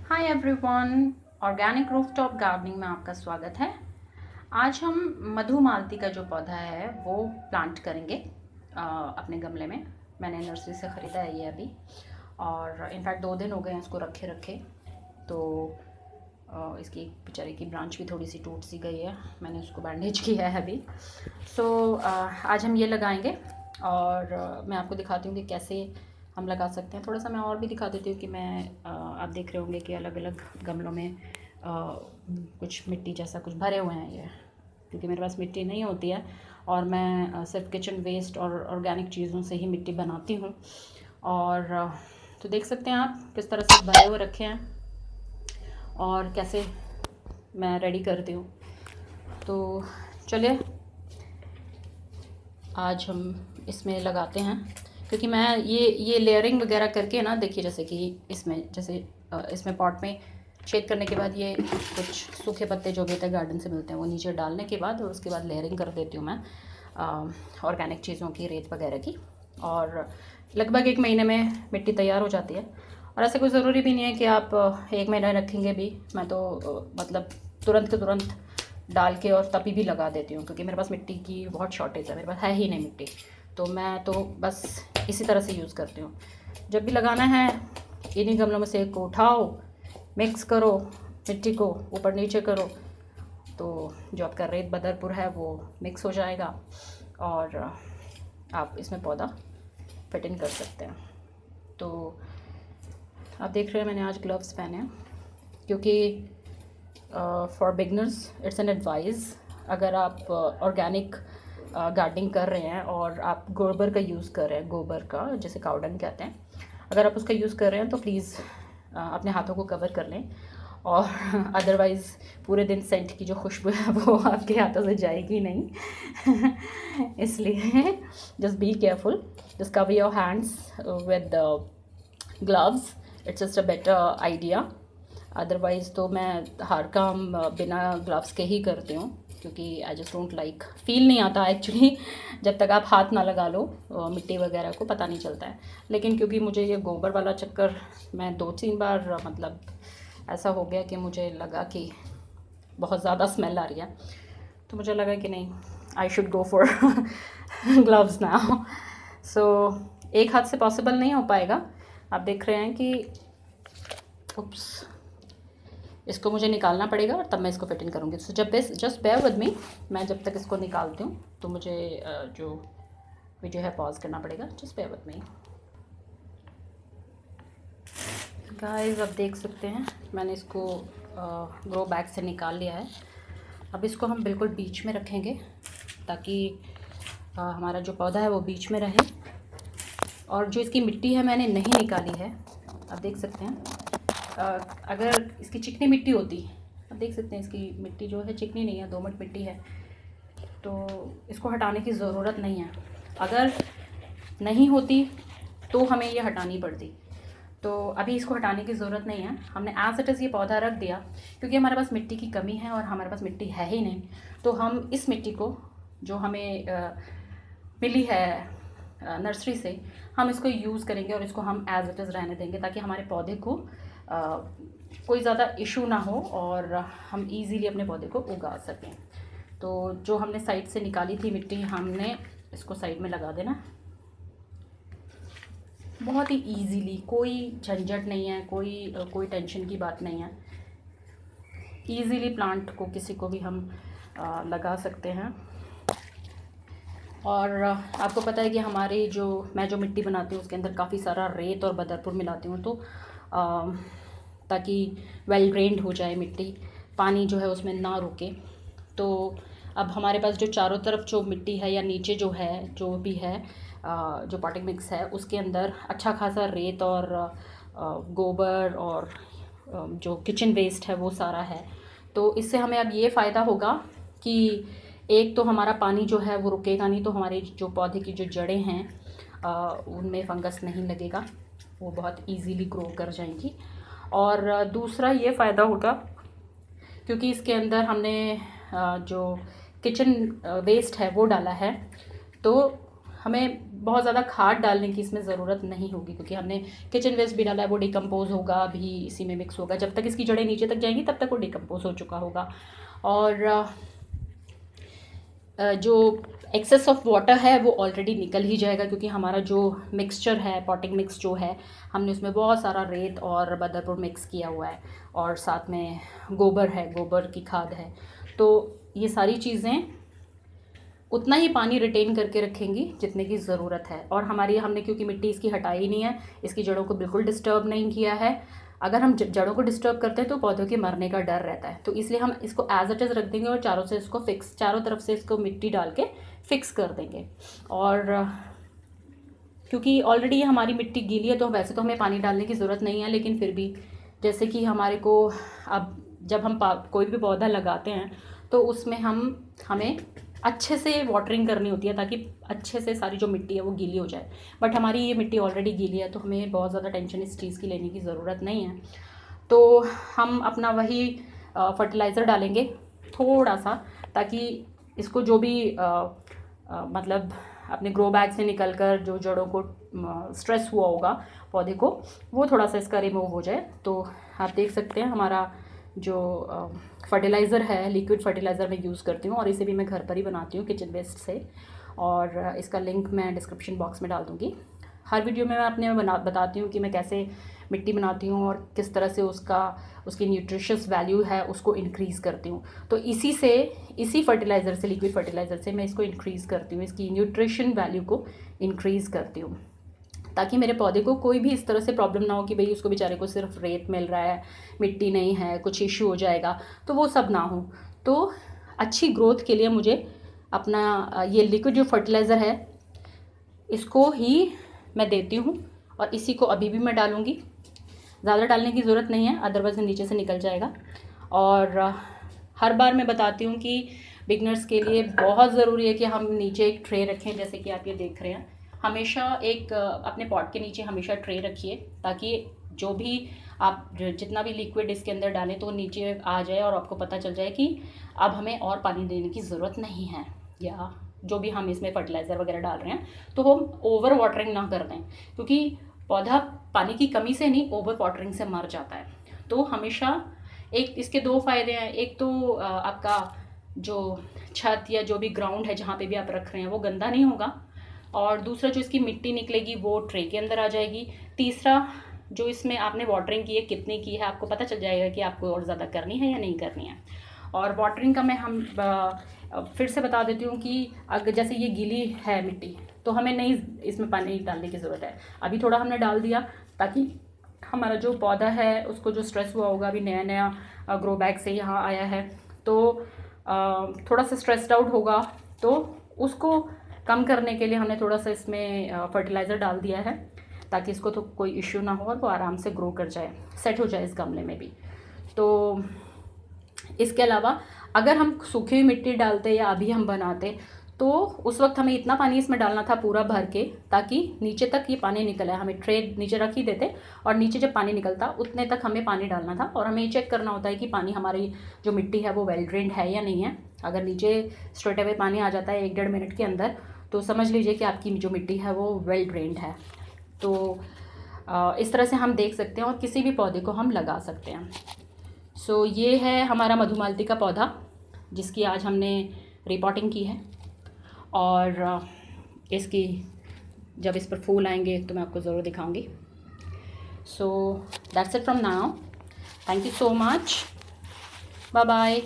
Hi everyone, organic rooftop gardening में आपका स्वागत है। आज हम मधुमालती का जो पौधा है वो प्लांट करेंगे अपने गमले में। मैंने नर्सरी से ख़रीदा है ये अभी, और इनफैक्ट 2 दिन हो गए हैं इसको रखे रखे। तो इसकी बेचारे की ब्रांच भी थोड़ी सी टूट सी गई है, मैंने उसको बैंडेज किया है अभी। आज हम ये लगाएंगे और मैं आपको दिखाती हूँ कि कैसे हम लगा सकते हैं। थोड़ा सा मैं और भी दिखा देती हूँ कि आप देख रहे होंगे कि अलग अलग गमलों में कुछ मिट्टी जैसा कुछ भरे हुए हैं ये, क्योंकि मेरे पास मिट्टी नहीं होती है और मैं सिर्फ किचन वेस्ट और ऑर्गेनिक चीज़ों से ही मिट्टी बनाती हूँ। और तो देख सकते हैं आप किस तरह से भरे हुए रखे हैं और कैसे मैं रेडी करती हूँ। तो चलिए आज हम इसमें लगाते हैं, क्योंकि मैं ये लेयरिंग वगैरह करके ना, देखिए जैसे कि इसमें पॉट में छेद करने के बाद ये कुछ सूखे पत्ते जो भी थे गार्डन से मिलते हैं वो नीचे डालने के बाद, और उसके बाद लेयरिंग कर देती हूँ मैं ऑर्गेनिक चीज़ों की, रेत वगैरह की। और लगभग 1 महीने में मिट्टी तैयार हो जाती है। और ऐसे कोई ज़रूरी भी नहीं है कि आप 1 महीना रखेंगे भी। मैं तो मतलब तुरंत के तुरंत डाल के और तभी भी लगा देती हूँ, क्योंकि मेरे पास मिट्टी की बहुत शॉर्टेज है, मेरे पास है ही नहीं मिट्टी। तो मैं तो बस इसी तरह से यूज़ करती हूँ। जब भी लगाना है इन्हीं गमलों में से एक को उठाओ, मिक्स करो, मिट्टी को ऊपर नीचे करो, तो जो आपका रेत बदरपुर है वो मिक्स हो जाएगा और आप इसमें पौधा फिट इन कर सकते हैं। तो आप देख रहे हैं मैंने आज ग्लव्स पहने हैं, क्योंकि for beginners it's an advice. अगर आप ऑर्गेनिक गार्डनिंग कर रहे हैं और आप गोबर का यूज़ कर रहे हैं, गोबर का जैसे काउडंग कहते हैं, अगर आप उसका यूज़ कर रहे हैं तो प्लीज़ अपने हाथों को कवर कर लें। और अदरवाइज़ पूरे दिन सेंट की जो खुशबू है वो आपके हाथों से जाएगी नहीं। इसलिए just be careful, just cover your hands with gloves, it's just a better idea. Otherwise तो मैं हर काम बिना ग्लव्स के ही करती हूँ, क्योंकि I just don't like, feel नहीं आता एक्चुअली। जब तक आप हाथ ना लगा लो मिट्टी वगैरह को पता नहीं चलता है। लेकिन क्योंकि मुझे ये गोबर वाला चक्कर, मैं 2-3 बार मतलब ऐसा हो गया कि मुझे लगा कि बहुत ज़्यादा स्मेल आ रही है, तो मुझे लगा कि नहीं, I should go for gloves now. So एक हाथ से पॉसिबल नहीं हो पाएगा। आप देख रहे हैं कि उप्स, इसको मुझे निकालना पड़ेगा और तब मैं इसको फिट इन करूँगी। So just bear with me, मैं जब तक इसको निकालती हूँ तो मुझे जो वीडियो है पॉज करना पड़ेगा। Just bear with me guys. अब देख सकते हैं मैंने इसको ग्रो बैग से निकाल लिया है। अब इसको हम बिल्कुल बीच में रखेंगे ताकि हमारा जो पौधा है वो बीच में रहे। और जो इसकी मिट्टी है मैंने नहीं निकाली है, आप देख सकते हैं। अगर इसकी चिकनी मिट्टी होती, आप देख सकते हैं इसकी मिट्टी जो है चिकनी नहीं है, दोमट मिट्टी है, तो इसको हटाने की ज़रूरत नहीं है। अगर नहीं होती तो हमें ये हटानी पड़ती। तो अभी इसको हटाने की ज़रूरत नहीं है, हमने एज इट इज़ ये पौधा रख दिया, क्योंकि हमारे पास मिट्टी की कमी है और हमारे पास मिट्टी है ही नहीं। तो हम इस मिट्टी को जो हमें मिली है नर्सरी से, हम इसको यूज़ करेंगे और इसको हम एज इट इज़ रहने देंगे, ताकि हमारे पौधे को कोई ज़्यादा इशू ना हो और हम इजीली अपने पौधे को उगा सकें। तो जो हमने साइड से निकाली थी मिट्टी, हमने इसको साइड में लगा देना बहुत ही इजीली। कोई झंझट नहीं है, कोई टेंशन की बात नहीं है। इजीली प्लांट को किसी को भी हम लगा सकते हैं। और आपको पता है कि मैं जो मिट्टी बनाती हूँ उसके अंदर काफ़ी सारा रेत और बदरपुर मिलाती हूँ, तो ताकि वेल ड्रेन्ड हो जाए मिट्टी, पानी जो है उसमें ना रुके। तो अब हमारे पास जो चारों तरफ जो मिट्टी है या नीचे जो है, जो भी है जो पॉटिंग मिक्स है, उसके अंदर अच्छा खासा रेत और गोबर और जो किचन वेस्ट है वो सारा है। तो इससे हमें अब ये फ़ायदा होगा कि एक तो हमारा पानी जो है वो रुकेगा नहीं, तो हमारे जो पौधे की जो जड़ें हैं उनमें फंगस नहीं लगेगा, वो बहुत इजीली ग्रो कर जाएंगी। और दूसरा ये फ़ायदा होगा क्योंकि इसके अंदर हमने जो किचन वेस्ट है वो डाला है, तो हमें बहुत ज़्यादा खाद डालने की इसमें ज़रूरत नहीं होगी, क्योंकि हमने किचन वेस्ट भी डाला है, वो डिकम्पोज़ होगा, अभी इसी में मिक्स होगा। जब तक इसकी जड़ें नीचे तक जाएंगी तब तक वो डिकम्पोज़ हो चुका होगा। और जो एक्सेस ऑफ वाटर है वो ऑलरेडी निकल ही जाएगा, क्योंकि हमारा जो मिक्सचर है, पॉटिंग मिक्स जो है, हमने उसमें बहुत सारा रेत और बदरपुर मिक्स किया हुआ है, और साथ में गोबर है, गोबर की खाद है। तो ये सारी चीज़ें उतना ही पानी रिटेन करके रखेंगी जितने की ज़रूरत है। और हमने क्योंकि मिट्टी इसकी हटाई नहीं है, इसकी जड़ों को बिल्कुल डिस्टर्ब नहीं किया है। अगर हम जड़ों को डिस्टर्ब करते हैं तो पौधों के मरने का डर रहता है, तो इसलिए हम इसको एज इट इज़ रख देंगे और चारों तरफ से इसको मिट्टी डाल के फिक्स कर देंगे। और क्योंकि ऑलरेडी हमारी मिट्टी गीली है, तो वैसे तो हमें पानी डालने की ज़रूरत नहीं है, लेकिन फिर भी जैसे कि हमारे को अब जब हम कोई भी पौधा लगाते हैं तो उसमें हमें अच्छे से वाटरिंग करनी होती है, ताकि अच्छे से सारी जो मिट्टी है वो गीली हो जाए। बट हमारी ये मिट्टी ऑलरेडी गीली है, तो हमें बहुत ज़्यादा टेंशन इस चीज़ की लेने की ज़रूरत नहीं है। तो हम अपना वही फर्टिलाइज़र डालेंगे थोड़ा सा, ताकि इसको जो भी मतलब अपने ग्रो बैग से निकल कर जो जड़ों को स्ट्रेस हुआ होगा पौधे को, वो थोड़ा सा इसका रिमूव हो जाए। तो आप देख सकते हैं हमारा जो फर्टिलाइज़र है, लिक्विड फर्टिलाइज़र मैं यूज़ करती हूँ, और इसे भी मैं घर पर ही बनाती हूँ किचन वेस्ट से, और इसका लिंक मैं डिस्क्रिप्शन बॉक्स में डाल दूँगी। हर वीडियो में मैं बताती हूँ कि मैं कैसे मिट्टी बनाती हूँ और किस तरह से उसकी न्यूट्रिशियस वैल्यू है उसको इंक्रीज़ करती हूँ। तो इसी फर्टिलाइज़र से, लिक्विड फर्टिलाइज़र से मैं इसको इंक्रीज़ करती हूँ, इसकी न्यूट्रिशन वैल्यू को इंक्रीज़ करती हूँ, ताकि मेरे पौधे को कोई भी इस तरह से प्रॉब्लम ना हो कि भाई उसको बेचारे को सिर्फ रेत मिल रहा है, मिट्टी नहीं है, कुछ इश्यू हो जाएगा, तो वो सब ना हो। तो अच्छी ग्रोथ के लिए मुझे अपना ये लिक्विड जो फर्टिलाइज़र है इसको ही मैं देती हूँ, और इसी को अभी भी मैं डालूँगी। ज़्यादा डालने की ज़रूरत नहीं है, अदरवाइज़ नीचे से निकल जाएगा। और हर बार मैं बताती हूँ कि बिगनर्स के लिए बहुत ज़रूरी है कि हम नीचे एक ट्रे रखें, जैसे कि आप ये देख रहे हैं। हमेशा एक अपने पॉट के नीचे हमेशा ट्रे रखिए, ताकि जो भी आप जितना भी लिक्विड इसके अंदर डालें तो नीचे आ जाए, और आपको पता चल जाए कि अब हमें और पानी देने की ज़रूरत नहीं है, या जो भी हम इसमें फर्टिलाइज़र वगैरह डाल रहे हैं तो हम ओवर वाटरिंग ना कर दें, क्योंकि पौधा पानी की कमी से नहीं, ओवर वाटरिंग से मर जाता है। तो हमेशा इसके दो फ़ायदे हैं। एक तो आपका जो छत या जो भी ग्राउंड है जहाँ पे भी आप रख रहे हैं वो गंदा नहीं होगा, और दूसरा जो इसकी मिट्टी निकलेगी वो ट्रे के अंदर आ जाएगी। तीसरा, जो इसमें आपने वाटरिंग की है, कितनी की है, आपको पता चल जाएगा कि आपको और ज़्यादा करनी है या नहीं करनी है। और वाटरिंग का मैं फिर से बता देती हूँ कि अगर जैसे ये गीली है मिट्टी, तो हमें नहीं इसमें पानी डालने की ज़रूरत है। अभी थोड़ा हमने डाल दिया, ताकि हमारा जो पौधा है उसको जो स्ट्रेस हुआ होगा, अभी नया नया ग्रो बैग से यहाँ आया है, तो थोड़ा सा स्ट्रेस्ड आउट होगा, तो उसको कम करने के लिए हमने थोड़ा सा इसमें फर्टिलाइज़र डाल दिया है, ताकि इसको तो कोई इश्यू ना हो और वो आराम से ग्रो कर जाए, सेट हो जाए इस गमले में भी। तो इसके अलावा अगर हम सूखी हुई मिट्टी डालते या अभी हम बनाते, तो उस वक्त हमें इतना पानी इसमें डालना था पूरा भर के, ताकि नीचे तक ये पानी निकल आए। हमें ट्रे नीचे रख ही देते, और नीचे जब पानी निकलता उतने तक हमें पानी डालना था। और हमें चेक करना होता है कि पानी हमारी जो मिट्टी है वो वेल ड्रेन्ड है या नहीं है। अगर नीचे स्ट्रेट अवे पानी आ जाता है 1-1.5 मिनट के अंदर, तो समझ लीजिए कि आपकी जो मिट्टी है वो वेल ड्रेन्ड है। तो इस तरह से हम देख सकते हैं, और किसी भी पौधे को हम लगा सकते हैं। सो ये है हमारा मधुमालती का पौधा, जिसकी आज हमने रिपोर्टिंग की है, और इसकी जब इस पर फूल आएंगे तो मैं आपको ज़रूर दिखाऊंगी। So that's it from now, thank you so much, bye bye.